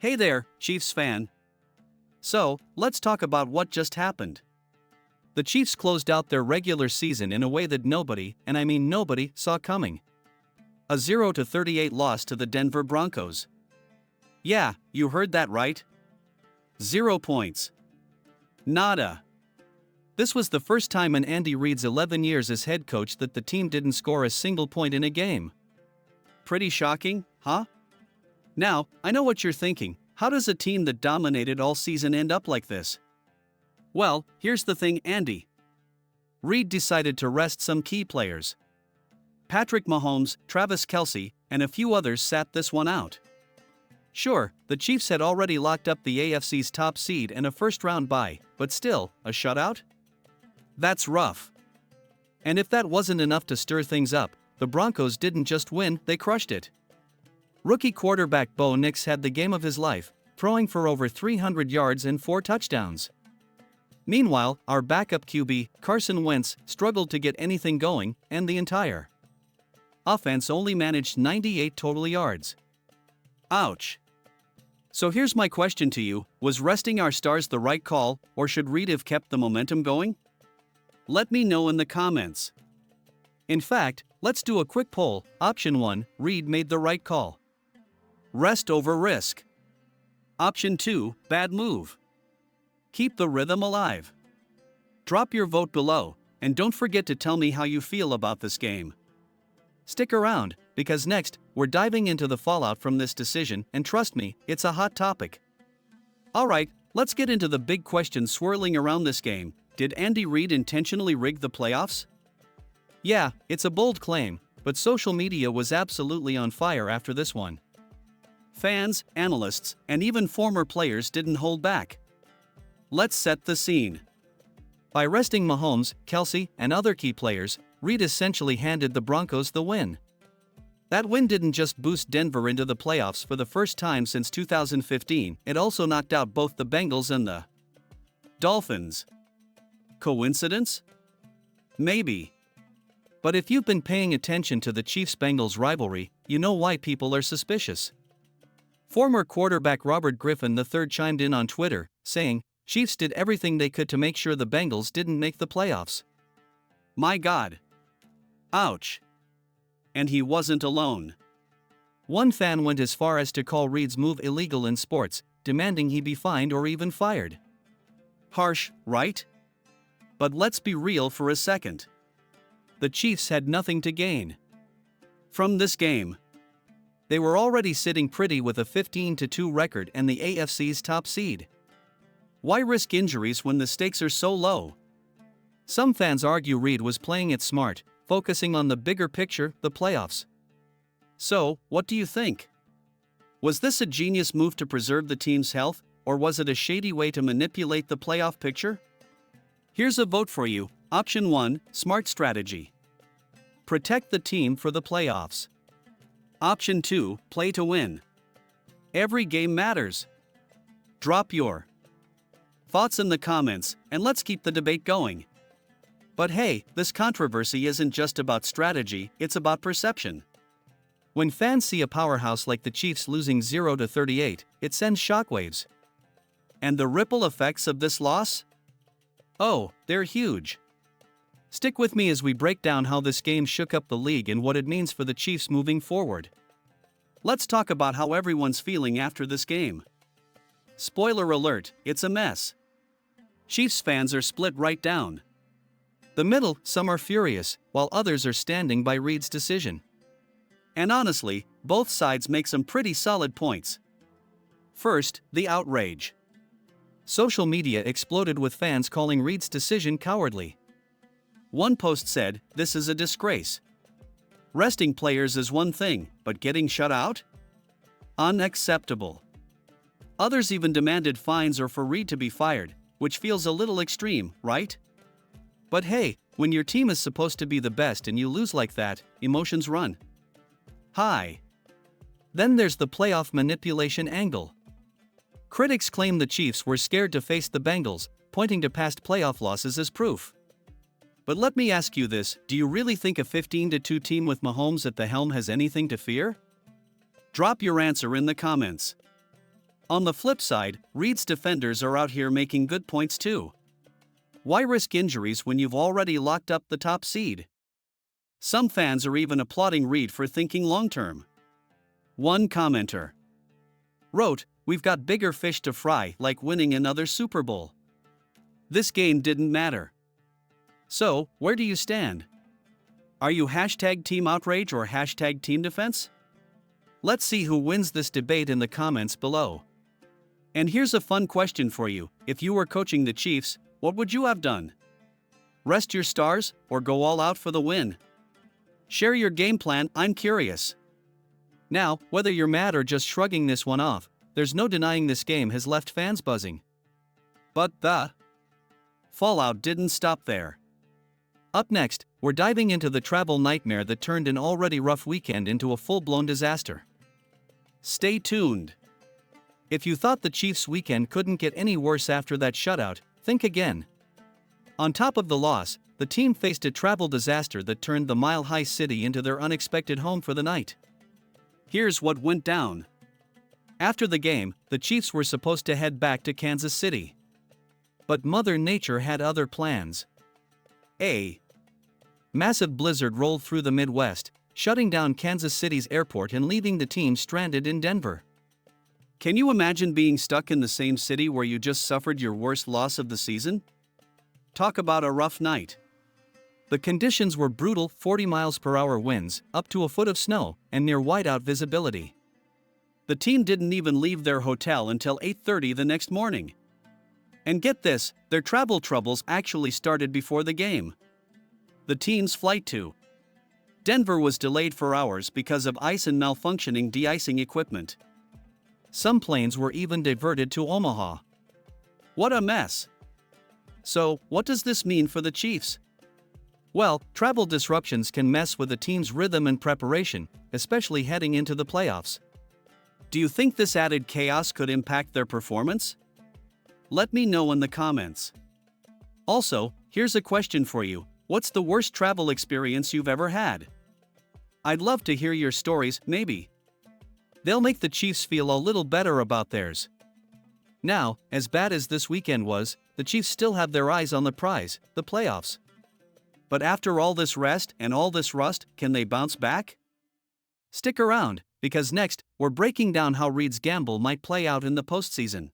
Hey there, Chiefs fan. So, let's talk about what just happened. The Chiefs closed out their regular season in a way that nobody, and I mean nobody, saw coming. A 0-38 loss to the Denver Broncos. Yeah, you heard that right. 0 points. Nada. This was the first time in Andy Reid's 11 years as head coach that the team didn't score a single point in a game. Pretty shocking, huh? Now, I know what you're thinking. How does a team that dominated all season end up like this? Well, here's the thing, Andy. Reid decided to rest some key players. Patrick Mahomes, Travis Kelce, and a few others sat this one out. Sure, the Chiefs had already locked up the AFC's top seed and a first-round bye, but still, a shutout? That's rough. And if that wasn't enough to stir things up, the Broncos didn't just win, they crushed it. Rookie quarterback Bo Nix had the game of his life, throwing for over 300 yards and 4 touchdowns. Meanwhile, our backup QB, Carson Wentz, struggled to get anything going, and the entire offense only managed 98 total yards. Ouch. So here's my question to you, was resting our stars the right call, or should Reid have kept the momentum going? Let me know in the comments. In fact, let's do a quick poll. Option 1, Reid made the right call. Rest over risk. Option 2, bad move. Keep the rhythm alive. Drop your vote below, and don't forget to tell me how you feel about this game. Stick around, because next, we're diving into the fallout from this decision, and trust me, it's a hot topic. Alright, let's get into the big question swirling around this game. Did Andy Reid intentionally rig the playoffs? Yeah, it's a bold claim, but social media was absolutely on fire after this one. Fans, analysts, and even former players didn't hold back. Let's set the scene. By resting Mahomes, Kelce, and other key players, Reid essentially handed the Broncos the win. That win didn't just boost Denver into the playoffs for the first time since 2015, it also knocked out both the Bengals and the Dolphins. Coincidence? Maybe. But if you've been paying attention to the Chiefs-Bengals rivalry, you know why people are suspicious. Former quarterback Robert Griffin III chimed in on Twitter, saying, Chiefs did everything they could to make sure the Bengals didn't make the playoffs. My God. Ouch. And he wasn't alone. One fan went as far as to call Reid's move illegal in sports, demanding he be fined or even fired. Harsh, right? But let's be real for a second. The Chiefs had nothing to gain from this game. They were already sitting pretty with a 15-2 record and the AFC's top seed. Why risk injuries when the stakes are so low? Some fans argue Reid was playing it smart, focusing on the bigger picture, the playoffs. So, what do you think? Was this a genius move to preserve the team's health, or was it a shady way to manipulate the playoff picture? Here's a vote for you. Option 1, smart strategy. Protect the team for the playoffs. Option 2, play to win. Every game matters. Drop your thoughts in the comments, and let's keep the debate going. But hey, this controversy isn't just about strategy, it's about perception. When fans see a powerhouse like the Chiefs losing 0-38, it sends shockwaves. And the ripple effects of this loss? Oh, they're huge. Stick with me as we break down how this game shook up the league and what it means for the Chiefs moving forward. Let's talk about how everyone's feeling after this game. Spoiler alert, it's a mess. Chiefs fans are split right down the middle. Some are furious, while others are standing by Reid's decision. And honestly, both sides make some pretty solid points. First, the outrage. Social media exploded with fans calling Reid's decision cowardly. One post said, "This is a disgrace. Resting players is one thing, but getting shut out? Unacceptable." Others even demanded fines or for Reid to be fired, which feels a little extreme, right? But hey, when your team is supposed to be the best and you lose like that, emotions run high. Then there's the playoff manipulation angle. Critics claim the Chiefs were scared to face the Bengals, pointing to past playoff losses as proof. But let me ask you this, do you really think a 15-2 team with Mahomes at the helm has anything to fear? Drop your answer in the comments. On the flip side, Reid's defenders are out here making good points too. Why risk injuries when you've already locked up the top seed? Some fans are even applauding Reid for thinking long-term. One commenter wrote, "We've got bigger fish to fry, like winning another Super Bowl. This game didn't matter." So, where do you stand? Are you hashtag team outrage or hashtag team defense? Let's see who wins this debate in the comments below. And here's a fun question for you: if you were coaching the Chiefs, what would you have done? Rest your stars, or go all out for the win? Share your game plan, I'm curious. Now, whether you're mad or just shrugging this one off, there's no denying this game has left fans buzzing. But the fallout didn't stop there. Up next, we're diving into the travel nightmare that turned an already rough weekend into a full-blown disaster. Stay tuned. If you thought the Chiefs' weekend couldn't get any worse after that shutout, think again. On top of the loss, the team faced a travel disaster that turned the mile-high city into their unexpected home for the night. Here's what went down. After the game, the Chiefs were supposed to head back to Kansas City. But Mother Nature had other plans. A massive blizzard rolled through the Midwest, shutting down Kansas City's airport and leaving the team stranded in Denver. Can you imagine being stuck in the same city where you just suffered your worst loss of the season? Talk about a rough night. The conditions were brutal: 40 miles per hour winds, up to a foot of snow, and near whiteout visibility. The team didn't even leave their hotel until 8:30 the next morning. And get this, their travel troubles actually started before the game. The team's flight to Denver was delayed for hours because of ice and malfunctioning de-icing equipment. Some planes were even diverted to Omaha. What a mess! So, what does this mean for the Chiefs? Well, travel disruptions can mess with a team's rhythm and preparation, especially heading into the playoffs. Do you think this added chaos could impact their performance? Let me know in the comments. Also, here's a question for you: what's the worst travel experience you've ever had? I'd love to hear your stories, maybe. They'll make the Chiefs feel a little better about theirs. Now, as bad as this weekend was, the Chiefs still have their eyes on the prize, the playoffs. But after all this rest and all this rust, can they bounce back? Stick around, because next, we're breaking down how Reid's gamble might play out in the postseason.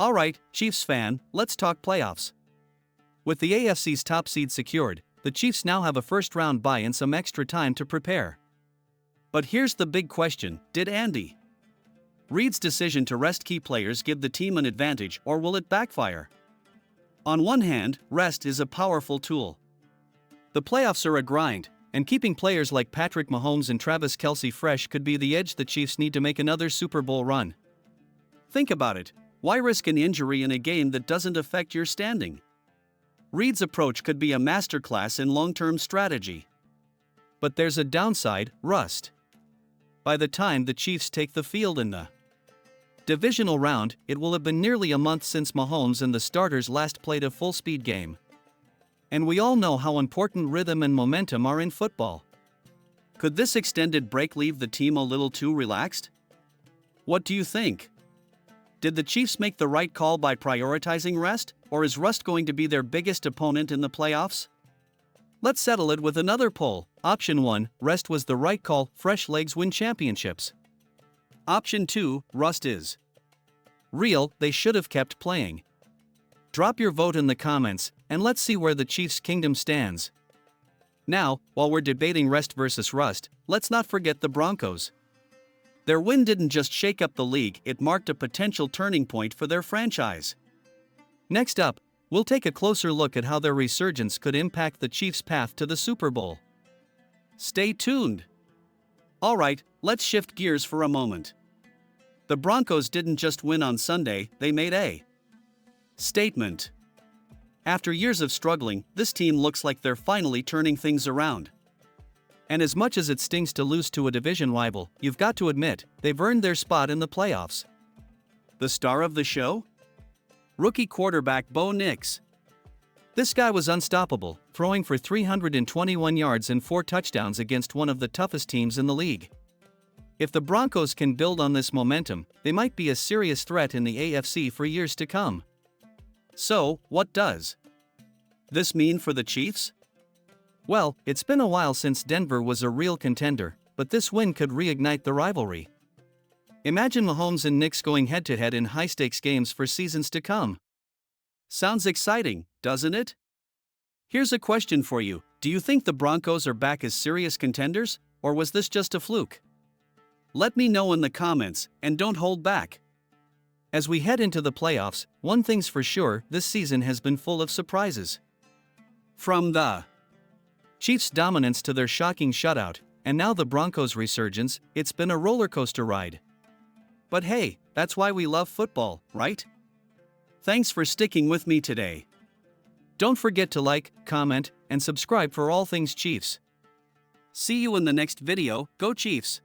Alright, Chiefs fan, let's talk playoffs. With the AFC's top seed secured, the Chiefs now have a first-round bye and some extra time to prepare. But here's the big question: did Andy Reid's decision to rest key players give the team an advantage, or will it backfire? On one hand, rest is a powerful tool. The playoffs are a grind, and keeping players like Patrick Mahomes and Travis Kelce fresh could be the edge the Chiefs need to make another Super Bowl run. Think about it: why risk an injury in a game that doesn't affect your standing? Reid's approach could be a masterclass in long-term strategy. But there's a downside: rust. By the time the Chiefs take the field in the divisional round, it will have been nearly a month since Mahomes and the starters last played a full-speed game. And we all know how important rhythm and momentum are in football. Could this extended break leave the team a little too relaxed? What do you think? Did the Chiefs make the right call by prioritizing rest, or is rust going to be their biggest opponent in the playoffs? Let's settle it with another poll. Option 1, rest was the right call, fresh legs win championships. Option 2, rust is real, they should have kept playing. Drop your vote in the comments, and let's see where the Chiefs' kingdom stands. Now, while we're debating rest versus rust, let's not forget the Broncos. Their win didn't just shake up the league, it marked a potential turning point for their franchise. Next up, we'll take a closer look at how their resurgence could impact the Chiefs' path to the Super Bowl. Stay tuned. Alright, let's shift gears for a moment. The Broncos didn't just win on Sunday, they made a statement. After years of struggling, this team looks like they're finally turning things around. And as much as it stings to lose to a division rival, you've got to admit, they've earned their spot in the playoffs. The star of the show? Rookie quarterback Bo Nix. This guy was unstoppable, throwing for 321 yards and 4 touchdowns against one of the toughest teams in the league. If the Broncos can build on this momentum, they might be a serious threat in the AFC for years to come. So, what does this mean for the Chiefs? Well, it's been a while since Denver was a real contender, but this win could reignite the rivalry. Imagine Mahomes and Knicks going head-to-head in high-stakes games for seasons to come. Sounds exciting, doesn't it? Here's a question for you. Do you think the Broncos are back as serious contenders, or was this just a fluke? Let me know in the comments, and don't hold back. As we head into the playoffs, one thing's for sure, this season has been full of surprises. From the Chiefs' dominance to their shocking shutout, and now the Broncos' resurgence, it's been a roller coaster ride. But hey, that's why we love football, right? Thanks for sticking with me today. Don't forget to like, comment, and subscribe for all things Chiefs. See you in the next video. Go Chiefs!